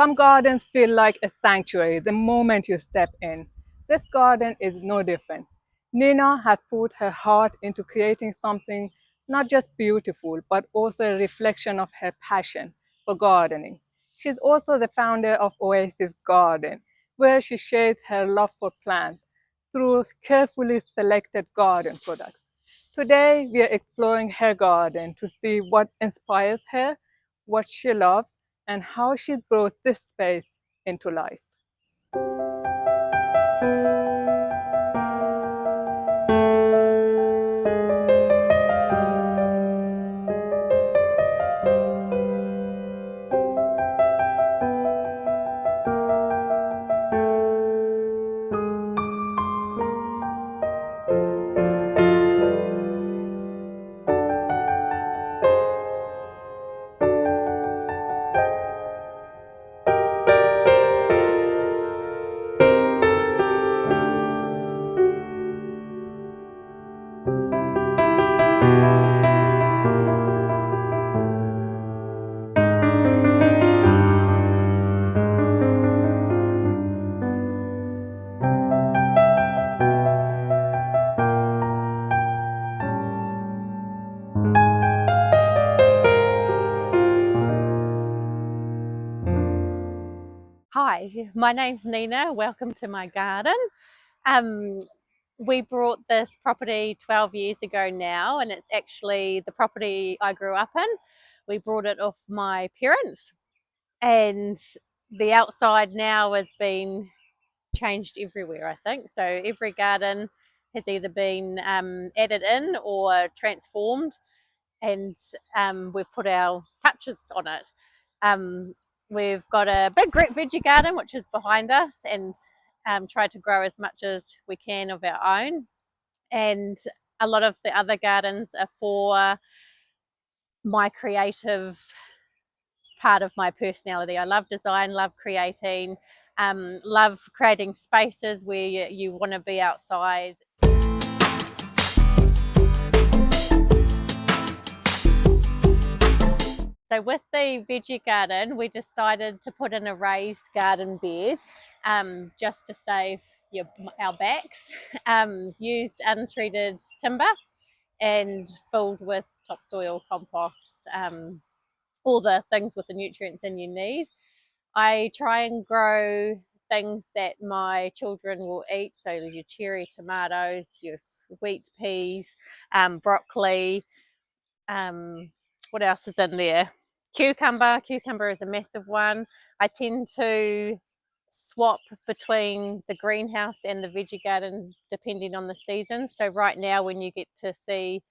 Some gardens feel like a sanctuary the moment you step in. This garden is no different. Nena has put her heart into creating something not just beautiful, but also a reflection of her passion for gardening. She's also the founder of Oasis Garden, where she shares her love for plants through carefully selected garden products. Today, we are exploring her garden to see what inspires her, what she loves, and how she brought this space into life. Hi, my name's Nena. Welcome to my garden. Um, we bought this property 12 years ago now, and it's actually the property I grew up in. We brought it off my parents, and the outside now has been changed everywhere, I think. So every garden has either been added in or transformed, and we've put our touches on it. Um, we've got a big veggie garden which is behind us, and tried to grow as much as we can of our own. And a lot of the other gardens are for my creative part of my personality. I love design, love creating, love creating spaces where you want to be outside. So with the veggie garden, we decided to put in a raised garden bed, just to save our backs. Used untreated timber and filled with topsoil, compost, all the things with the nutrients in you need. I try and grow things that my children will eat, so your cherry tomatoes, your sweet peas, broccoli, what else is in there? Cucumber is a massive one. I tend to swap between the greenhouse and the veggie garden depending on the season. So right now, when you get to see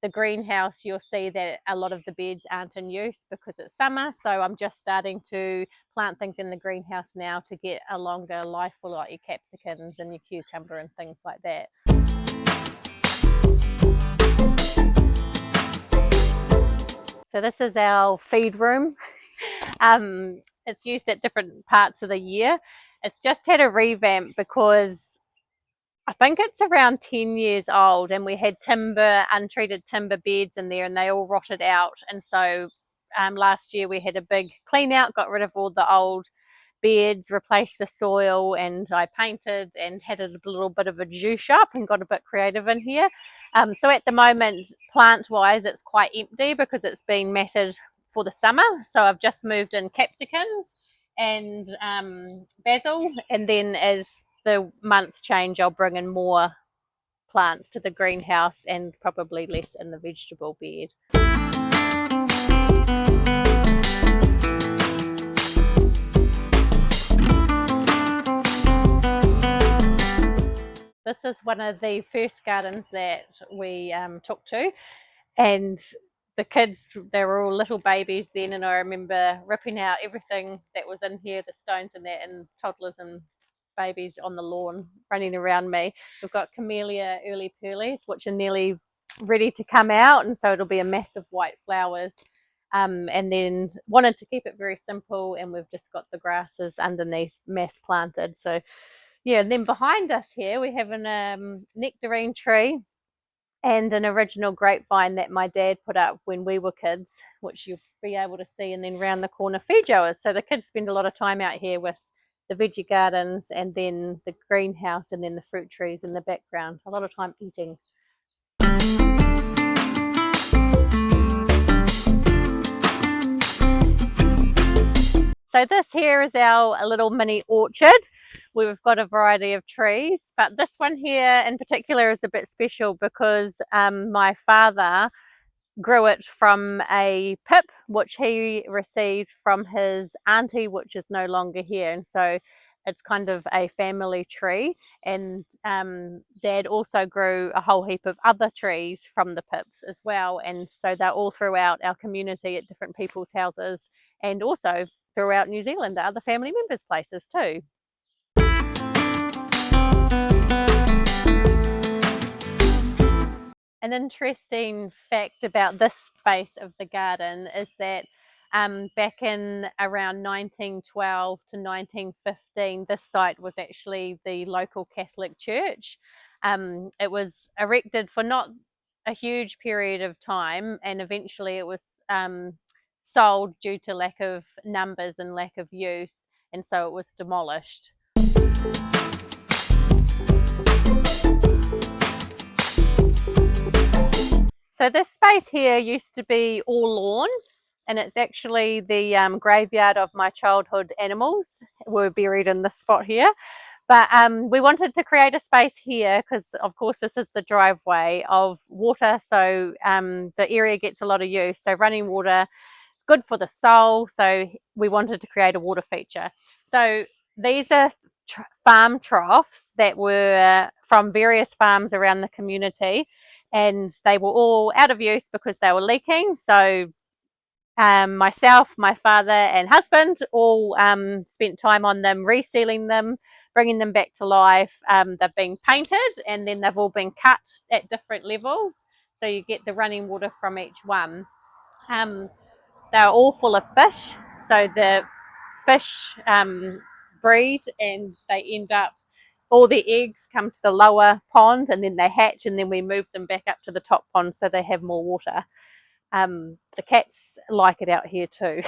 the greenhouse, you'll see that a lot of the beds aren't in use because it's summer. So I'm just starting to plant things in the greenhouse now to get a longer life for like your capsicums and your cucumber and things like that. So this is our feed room. It's used at different parts of the year. It's just had a revamp because I think it's around 10 years old, and we had untreated timber beds in there, and they all rotted out. And so last year we had a big clean out, got rid of all the old beds, replaced the soil, and I painted and had a little bit of a juice up and got a bit creative in here. So at the moment, plant wise, it's quite empty because it's been matted for the summer. So I've just moved in capsicums and basil, and then as the months change, I'll bring in more plants to the greenhouse and probably less in the vegetable bed. This is one of the first gardens that we took to, and the kids, they were all little babies then, and I remember ripping out everything that was in here, the stones and that, and toddlers and babies on the lawn running around me. We've got camellia early pearlies, which are nearly ready to come out, and so it'll be a massive white flowers. And then wanted to keep it very simple, and we've just got the grasses underneath mass planted. So yeah, and then behind us here we have a nectarine tree, and an original grapevine that my dad put up when we were kids, which you'll be able to see, and then round the corner feijoas. So the kids spend a lot of time out here with the veggie gardens and then the greenhouse and then the fruit trees in the background. A lot of time eating. So this here is our little mini orchard. We've got a variety of trees, but this one here in particular is a bit special because my father grew it from a pip which he received from his auntie, which is no longer here, and so it's kind of a family tree. And Dad also grew a whole heap of other trees from the pips as well, and so they're all throughout our community at different people's houses and also throughout New Zealand at other family members' places too. An interesting fact about this space of the garden is that back in around 1912 to 1915, this site was actually the local Catholic church. It was erected for not a huge period of time, and eventually it was sold due to lack of numbers and lack of use, and so it was demolished. So this space here used to be all lawn, and it's actually the graveyard of my childhood animals were buried in this spot here. But we wanted to create a space here because, of course, this is the driveway of water, so the area gets a lot of use. So running water, good for the soul, so we wanted to create a water feature. So these are farm troughs that were from various farms around the community, and they were all out of use because they were leaking. So myself, my father and husband all spent time on them, resealing them, bringing them back to life. They've been painted and then they've all been cut at different levels, so you get the running water from each one. They're all full of fish, so the fish breed and they end up, all the eggs come to the lower pond and then they hatch, and then we move them back up to the top pond so they have more water. The cats like it out here too.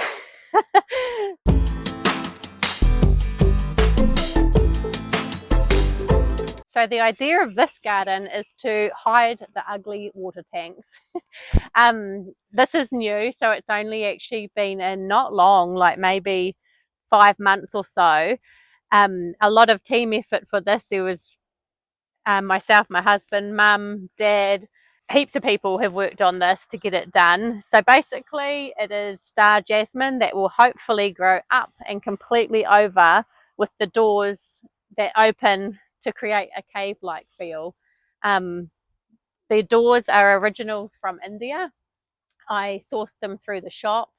So the idea of this garden is to hide the ugly water tanks. This is new, so it's only actually been in not long, like maybe 5 months or so. A lot of team effort for this. There was myself, my husband, mum, dad, heaps of people have worked on this to get it done. So basically it is star jasmine that will hopefully grow up and completely over with the doors that open to create a cave-like feel. The doors are originals from India. I sourced them through the shop.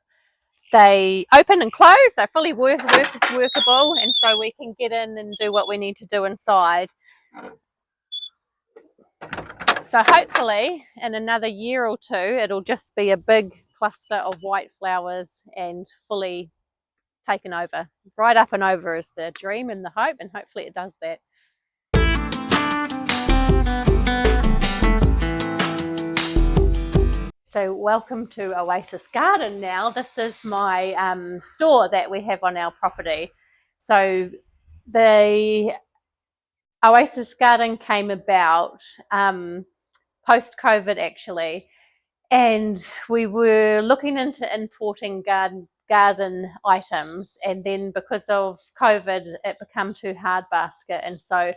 They open and close, they're fully workable, and so we can get in and do what we need to do inside. So hopefully in another year or two, it'll just be a big cluster of white flowers and fully taken over. Right up and over is the dream and the hope, and hopefully it does that. So welcome to Oasis Garden now. This is my store that we have on our property. So the Oasis Garden came about post-COVID actually, and we were looking into importing garden items, and then because of COVID it became too hard basket, and so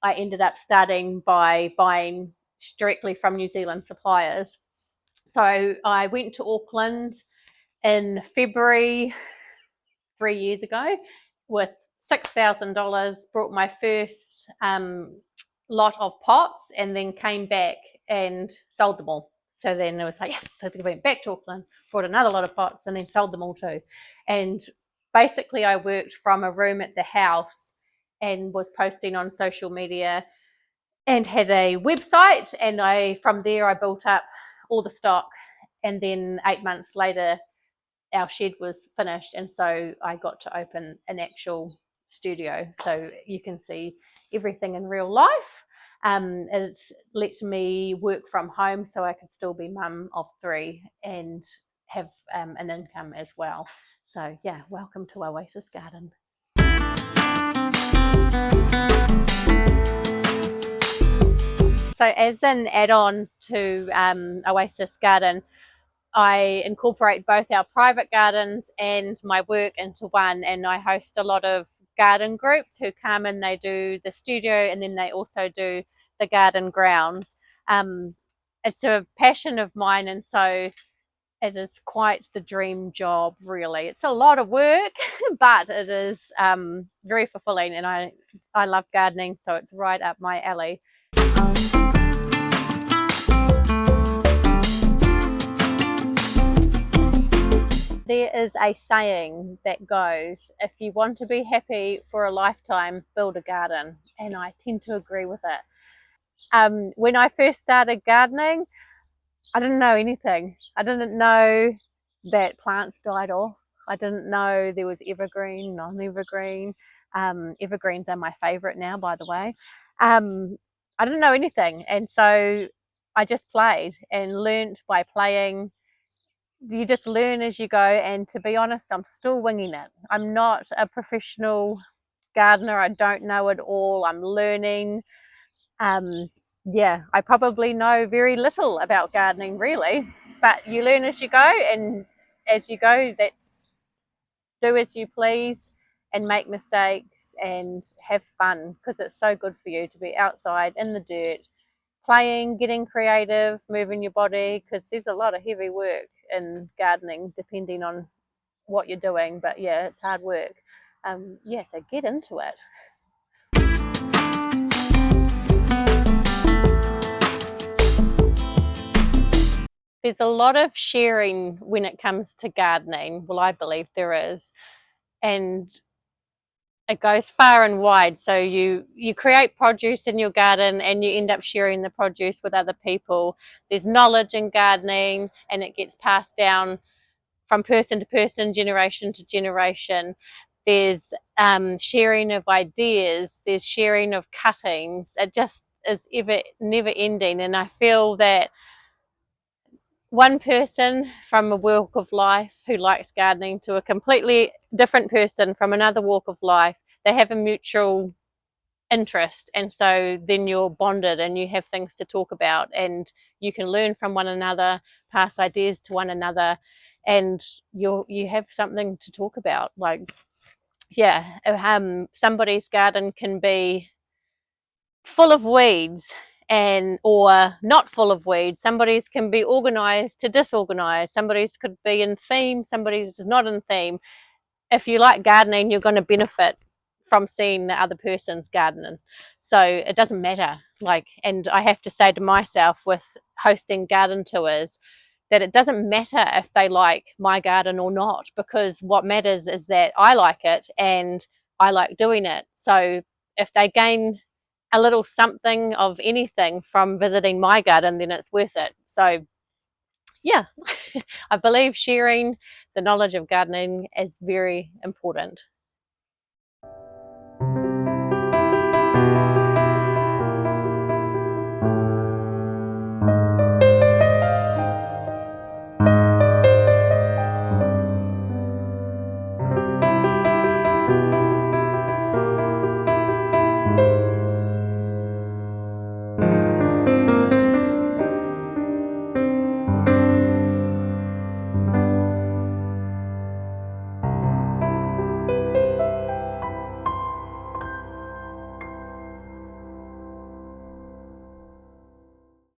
I ended up starting by buying directly from New Zealand suppliers. So I went to Auckland in February 3 years ago with $6,000, brought my first lot of pots, and then came back and sold them all. So then it was like, yes, so I went back to Auckland, brought another lot of pots, and then sold them all too. And basically I worked from a room at the house and was posting on social media and had a website, and from there I built up all the stock, and then 8 months later our shed was finished, and so I got to open an actual studio so you can see everything in real life. It lets me work from home so I could still be mum of 3 and have an income as well. So yeah, welcome to Oasis Garden. So as an add-on to Oasis Garden, I incorporate both our private gardens and my work into one, and I host a lot of garden groups who come and they do the studio and then they also do the garden grounds. It's a passion of mine, and so it is quite the dream job, really. It's a lot of work, but it is very fulfilling, and I love gardening, so it's right up my alley. There is a saying that goes, if you want to be happy for a lifetime, build a garden. And I tend to agree with it. When I first started gardening, I didn't know anything. I didn't know that plants died off. I didn't know there was evergreen, non-evergreen. Evergreens are my favourite now, by the way. I didn't know anything. And so I just played and learnt by playing. You just learn as you go, and to be honest, I'm still winging it. I'm not a professional gardener. I don't know it all. I'm learning. Yeah, I probably know very little about gardening, really, but you learn as you go, and as you go, that's do as you please and make mistakes and have fun, because it's so good for you to be outside in the dirt playing, getting creative, moving your body, because there's a lot of heavy work in gardening depending on what you're doing. But yeah, it's hard work. Yeah, so get into it. There's a lot of sharing when it comes to gardening. Well, I believe there is. And it goes far and wide. So you create produce in your garden and you end up sharing the produce with other people. There's knowledge in gardening, and it gets passed down from person to person, generation to generation. There's sharing of ideas, there's sharing of cuttings. It just is never ending. And I feel that one person from a walk of life who likes gardening to a completely different person from another walk of life, they have a mutual interest, and so then you're bonded and you have things to talk about, and you can learn from one another, pass ideas to one another, and you have something to talk about. Like, yeah, somebody's garden can be full of weeds and or not full of weeds. Somebody's can be organized to disorganized. Somebody's could be in theme, somebody's not in theme. If you like gardening, you're going to benefit from seeing the other person's gardening. So it doesn't matter. Like, and I have to say to myself with hosting garden tours that it doesn't matter if they like my garden or not, because what matters is that I like it and I like doing it. So if they gain a little something of anything from visiting my garden, then it's worth it. So yeah, I believe sharing the knowledge of gardening is very important.